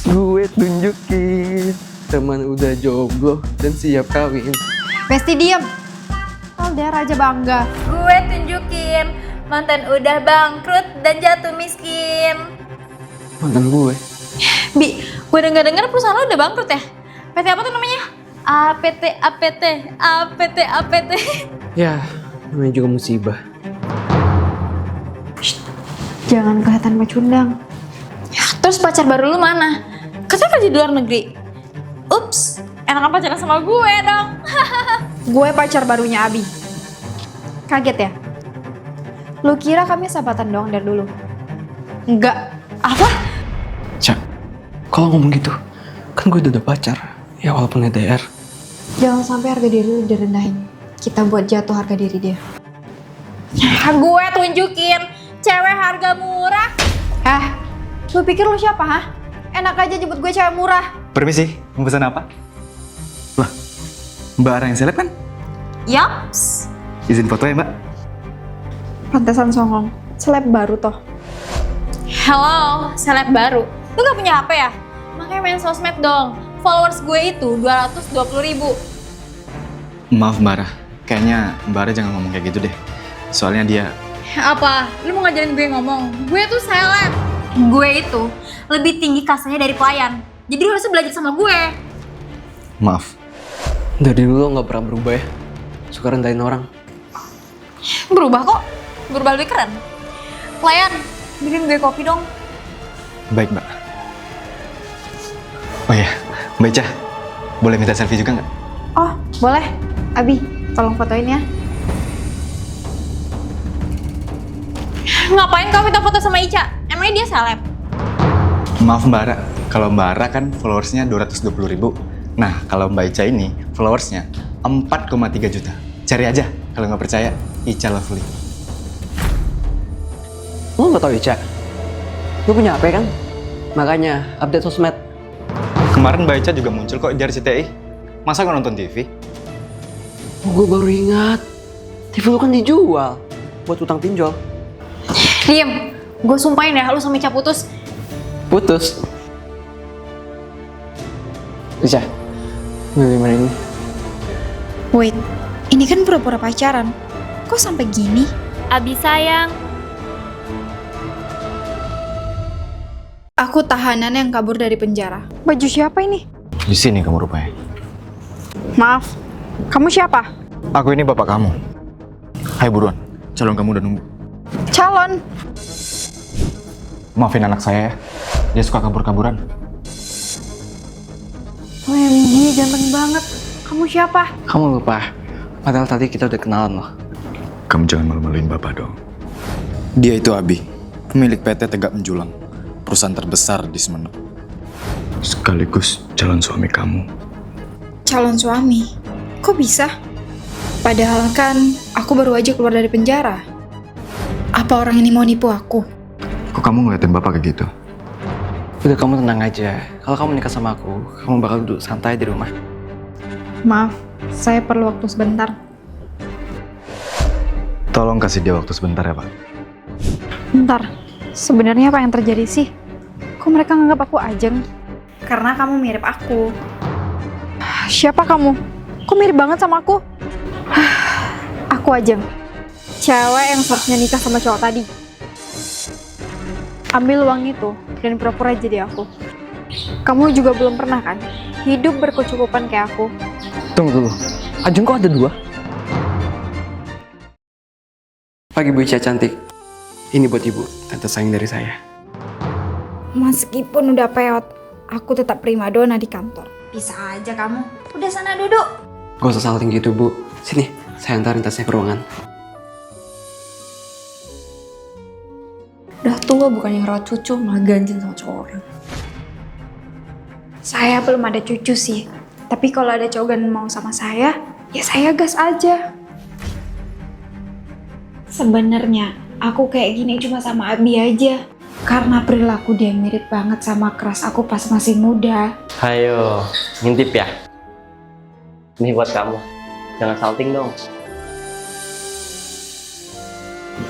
Gue tunjukin teman udah jomblo dan siap kawin. Besti diem. Udah Raja bangga. Gue tunjukin mantan udah bangkrut dan jatuh miskin. Mantan gue. Bi, gue denger perusahaan lo udah bangkrut ya? PT apa tuh namanya? APT. Ya, namanya juga musibah. Jangan kelihatan pecundang. Terus pacar baru lu mana? Katanya kerja di luar negeri. Ups, enakan pacaran sama gue dong. Gue pacar barunya Abi. Kaget ya? Lu kira kami sahabatan doang dari dulu? Enggak. Apa? Cak, kalau ngomong gitu, kan gue udah ada pacar. Ya walaupun LDR. Jangan sampai harga diri lu direndahin. Kita buat jatuh harga diri dia. Gue tunjukin cewek harga murah. Lu pikir lu siapa, hah? Enak aja jemput gue cewek murah. Permisi, mau pesan apa? Lah, Mbak Ara yang seleb kan? Yaps. Izin foto ya, Mbak? Pantesan songong. Seleb baru toh. Hello, seleb baru. Lu gak punya HP ya? Makanya main sosmed dong. Followers gue itu 220.000. Maaf Mbak Ara, kayaknya Mbak Ara jangan ngomong kayak gitu deh. Soalnya dia... Apa? Lu mau ngajarin gue ngomong? Gue tuh seleb. Gue itu lebih tinggi kastanya dari pelayan. Jadi lu harusnya belajar sama gue. Maaf. Dari dulu lo gak pernah berubah ya. Suka rendahin orang. Berubah kok. Berubah lebih keren. Pelayan, bikin gue kopi dong. Baik, Mbak. Oh iya, Mbak Ica, boleh minta selfie juga nggak? Oh, boleh. Abi, tolong fotoin ya. Ngapain kau minta foto sama Ica? Emangnya dia seleb? Maaf Mbak Ara, kalau Mbak Ara kan followersnya 220.000. Nah, kalau Mbak Ica ini followersnya 4,3 juta. Cari aja, kalau nggak percaya, Ica Lovely. Lo gak tau Ica? Lo punya HP kan? Makanya update sosmed. Kemarin Mbak Ica juga muncul kok di RCTI. Masa nggak nonton TV? Gue baru ingat. TV lo kan dijual buat utang pinjol. Diem, gue sumpahin ya lu sama Ica putus. Putus. Ica, gue gimana ini? Wait, ini kan pura-pura pacaran. Kok sampai gini? Abi sayang. Aku tahanan yang kabur dari penjara. Baju siapa ini? Di sini kamu rupanya. Maaf, kamu siapa? Aku ini bapak kamu. Hai buruan, calon kamu udah nunggu. Calon. Maafin anak saya ya, dia suka kabur-kaburan. OMG, ganteng banget. Kamu siapa? Kamu lupa. Padahal tadi kita udah kenalan loh. Kamu jangan malu-maluin bapak dong. Dia itu Abi, pemilik PT Tegak Menjulang, perusahaan terbesar di Semenuk. Sekaligus calon suami kamu. Calon suami? Kok bisa? Padahal kan aku baru aja keluar dari penjara. Apa orang ini mau nipu aku? Kok kamu ngeliatin bapak kayak gitu? Udah kamu tenang aja. Kalau kamu nikah sama aku, kamu bakal duduk santai di rumah. Maaf, saya perlu waktu sebentar. Tolong kasih dia waktu sebentar ya Pak. Bentar, sebenarnya apa yang terjadi sih? Kok mereka nganggap aku ajeng? Karena kamu mirip aku. Siapa kamu? Kok mirip banget sama aku? Aku ajeng. Cewek yang seharusnya nikah sama cowok tadi. Ambil uang itu dan pura-pura jadi aku. Kamu juga belum pernah kan hidup berkecukupan kayak aku? Tunggu dulu. Ajeng kok ada dua? Pagi Bu Ica cantik. Ini buat ibu, tante sayang dari saya. Meskipun udah peot, aku tetap primadona di kantor. Bisa aja kamu. Udah sana duduk. Gak usah salting gitu Bu. Sini, saya antarin tasnya ke ruangan. Udah tua bukannya ngerawat cucu, malah ganjil sama cowok orang. Saya belum ada cucu sih. Tapi kalau ada cowok yang mau sama saya, ya saya gas aja. Sebenarnya aku kayak gini cuma sama Abi aja. Karena perilaku dia mirip banget sama keras aku pas masih muda. Ayo, ngintip ya. Ini buat kamu. Jangan salting dong.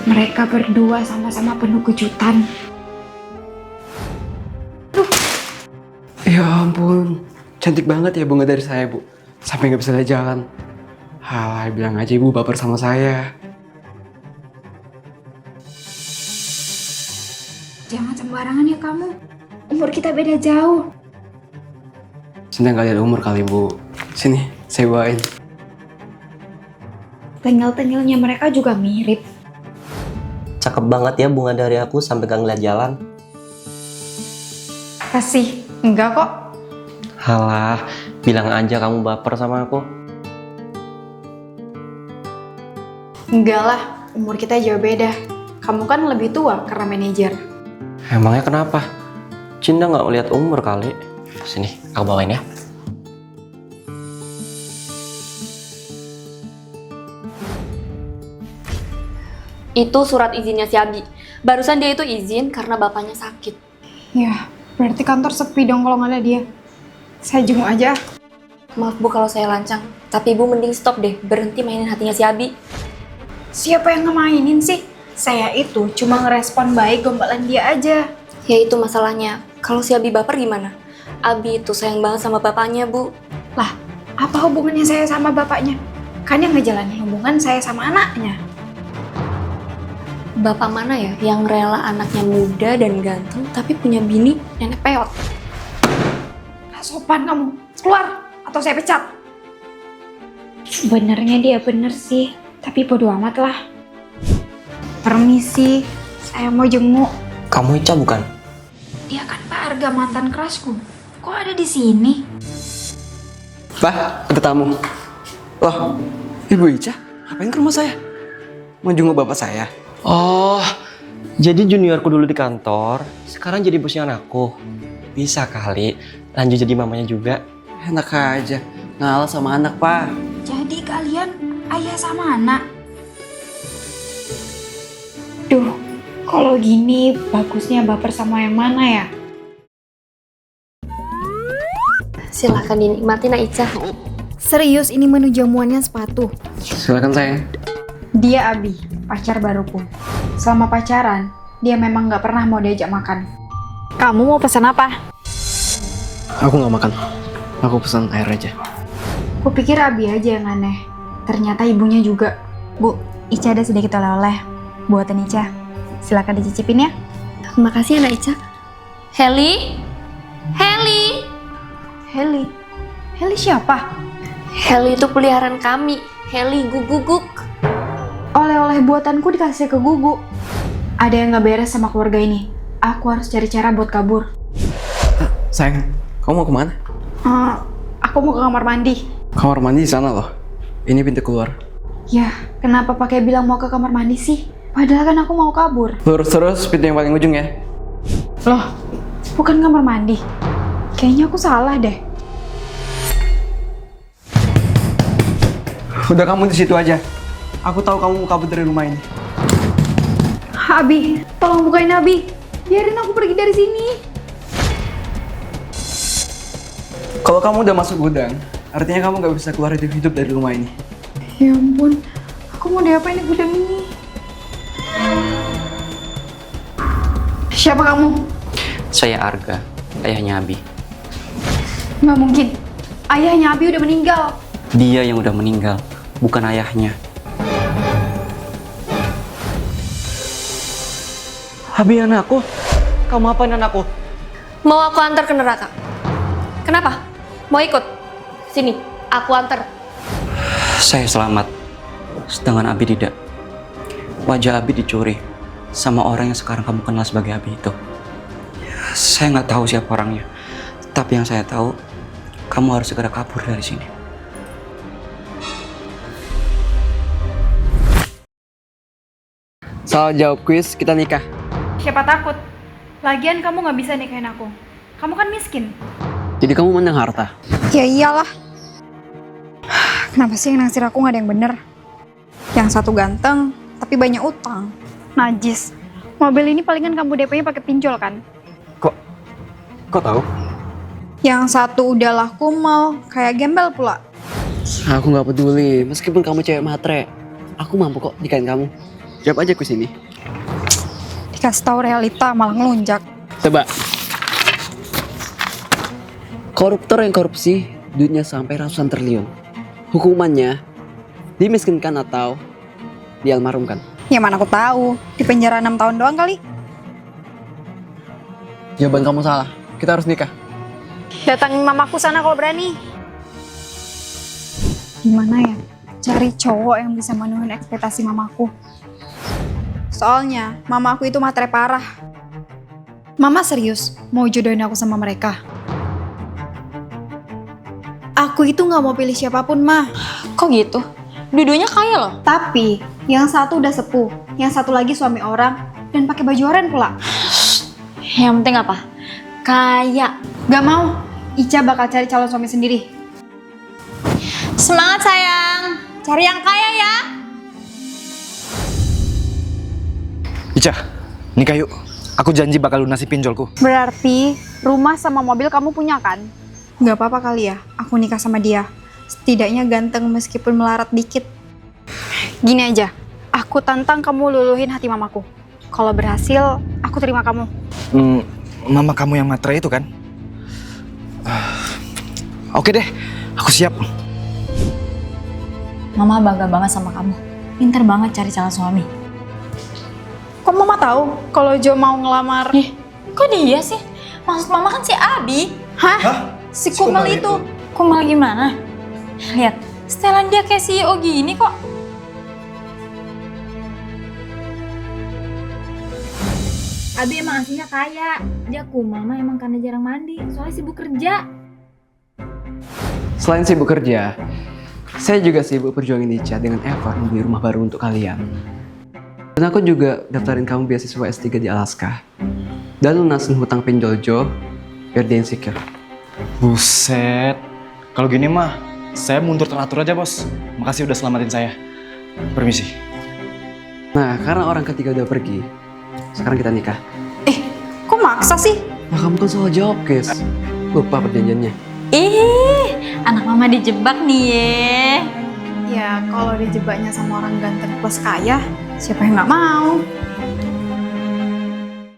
Mereka berdua sama-sama penuh kejutan. Ya ampun, cantik banget ya bunga dari saya, Bu. Sampai nggak bisa lihat jalan. Halah, bilang aja Ibu baper sama saya. Jangan sembarangan ya kamu. Umur kita beda jauh. Cinta nggak lihat umur kali, Bu. Sini, saya bawain. Tengil-tengilnya mereka juga mirip. Cakep banget ya bunga dari aku sampai gak ngeliat jalan. Kasih. Enggak kok. Halah, bilang aja kamu baper sama aku. Enggak lah, umur kita jauh beda. Kamu kan lebih tua karena manajer. Emangnya kenapa? Cinta nggak lihat umur kali. Sini, aku bawain ya. Itu surat izinnya si Abi. Barusan dia itu izin karena bapaknya sakit. Ya, berarti kantor sepi dong kalau nggak ada dia. Saya jenguk aja. Maaf Bu kalau saya lancang, tapi Ibu mending stop deh, berhenti mainin hatinya si Abi. Siapa yang ngemainin sih? Saya itu cuma ngerespon baik gombalan dia aja. Ya itu masalahnya, kalau si Abi baper gimana? Abi itu sayang banget sama bapaknya Bu. Lah, apa hubungannya saya sama bapaknya? Kan yang ngejalanin hubungan saya sama anaknya. Bapak mana ya yang rela anaknya muda dan ganteng tapi punya bini nenek peot? Gak sopan kamu. Keluar atau saya pecat. Sebenarnya dia bener sih, tapi bodo amat lah. Permisi, saya mau jenguk. Kamu Ica bukan? Dia kan Pak Arga mantan kerasku. Kok ada di sini? Pak, ada tamu. Loh, Ibu Ica, ngapain ke rumah saya? Mau jenguk bapak saya? Oh, jadi juniorku dulu di kantor, sekarang jadi bosnya anakku. Bisa kali, lanjut jadi mamanya juga. Enak aja, ngalah sama anak, Pak. Jadi kalian ayah sama anak? Duh, kalau gini bagusnya baper sama yang mana ya? Silahkan dinikmati Nak Ica. Serius ini menu jamuannya sepatu. Silakan sayang. Dia Abi, pacar baruku. Selama pacaran, dia memang gak pernah mau diajak makan. Kamu mau pesan apa? Aku nggak makan. Aku pesan air aja. Kupikir Abi aja yang aneh. Ternyata ibunya juga. Bu, Ica ada sedikit oleh-oleh. Buatan Ica. Silakan dicicipin ya. Makasih ya Nak Ica. Heli? Heli? Heli. Heli siapa? Heli itu peliharaan kami. Heli guguguk. Oleh-oleh buatanku dikasih ke Gugu. Ada yang gak beres sama keluarga ini. Aku harus cari cara buat kabur. Sayang, kamu mau kemana? Aku mau ke kamar mandi. Kamar mandi di sana loh. Ini pintu keluar. Ya, kenapa pakai bilang mau ke kamar mandi sih? Padahal kan aku mau kabur. Lurus terus pintu yang paling ujung ya. Loh, bukan kamar mandi. Kayaknya aku salah deh. Udah kamu di situ aja. Aku tahu kamu mau kabur dari rumah ini. Abi, tolong bukain Abi. Biarin aku pergi dari sini. Kalau kamu udah masuk gudang, artinya kamu gak bisa keluar hidup dari rumah ini. Ya ampun, aku mau diapain di gudang ini? Siapa kamu? Saya Arga, ayahnya Abi. Nggak mungkin. Ayahnya Abi udah meninggal. Dia yang udah meninggal, bukan ayahnya. Abi anakku, kamu apain anakku? Mau aku antar ke neraka? Kenapa? Mau ikut? Sini, aku antar. Saya selamat, sedangkan Abi tidak. Wajah Abi dicuri sama orang yang sekarang kamu kenal sebagai Abi itu. Saya nggak tahu siapa orangnya, tapi yang saya tahu, kamu harus segera kabur dari sini. Soal jawab kuis, kita nikah. Siapa takut? Lagian kamu nggak bisa nikahin aku. Kamu kan miskin. Jadi kamu menang harta. Ya iyalah. Kenapa sih yang naksir aku nggak ada yang bener? Yang satu ganteng, tapi banyak utang. Najis. Mobil ini palingan kamu DP-nya pakai pinjol kan? Kok tahu? Yang satu udahlah kumal, kayak gembel pula. Aku nggak peduli, meskipun kamu cewek matre. Aku mampu kok nikahin kamu. Jawab aja kuis ini. Dikasih tahu realita malah ngelunjak. Coba. Koruptor yang korupsi, duitnya sampai ratusan triliun. Hukumannya, dimiskinkan atau dialmarhumkan. Ya mana aku tahu, di penjara 6 tahun doang kali. Jawaban kamu salah, kita harus nikah. Datangin mamaku sana kalau berani. Gimana ya? Cari cowok yang bisa menuhin ekspektasi mamaku. Soalnya, mamaku itu matre parah. Mama serius mau jodohin aku sama mereka. Aku itu gak mau pilih siapapun, Ma. Kok gitu? Dua-duanya kaya loh. Tapi, yang satu udah sepuh, yang satu lagi suami orang, dan pakai baju oren pula. Yang penting apa? Kaya. Gak mau, Ica bakal cari calon suami sendiri. Semangat sayang. Cari yang kaya ya. Ica, nikah yuk. Aku janji bakal lunasi pinjolku. Berarti, rumah sama mobil kamu punya kan? Gak apa-apa kali ya, aku nikah sama dia. Setidaknya ganteng meskipun melarat dikit. Gini aja, aku tantang kamu luluhin hati mamaku. Kalau berhasil, aku terima kamu. Mama kamu yang matre itu kan? Oke deh, aku siap. Mama bangga banget sama kamu. Pinter banget cari calon suami. Kok mama tahu kalau Jo mau ngelamar? Kok dia sih? Maksud mama kan si Abi. Hah? Si Kumal itu. Kumal gimana? Lihat, setelan dia kayak CEO gini kok. Abi emang aslinya kaya. Dia kumal mah emang karena jarang mandi. Soalnya sibuk kerja. Selain sibuk kerja, saya juga sibuk perjuangin Ica dengan effort membeli rumah baru untuk kalian. Dan aku juga daftarin kamu beasiswa S3 di Alaska. Dan lunasin hutang pinjol Jo biar dia insecure. Buset. Kalau gini mah, saya mundur teratur aja bos. Makasih udah selamatin saya. Permisi. Nah, karena orang ketiga udah pergi, sekarang kita nikah. Kok maksa sih? Nah, kamu kan salah jawab, Kes. Lupa perjanjiannya. Anak mama dijebak nih ye. Ya, kalau dijebaknya sama orang ganteng plus kaya, siapa yang nggak mau?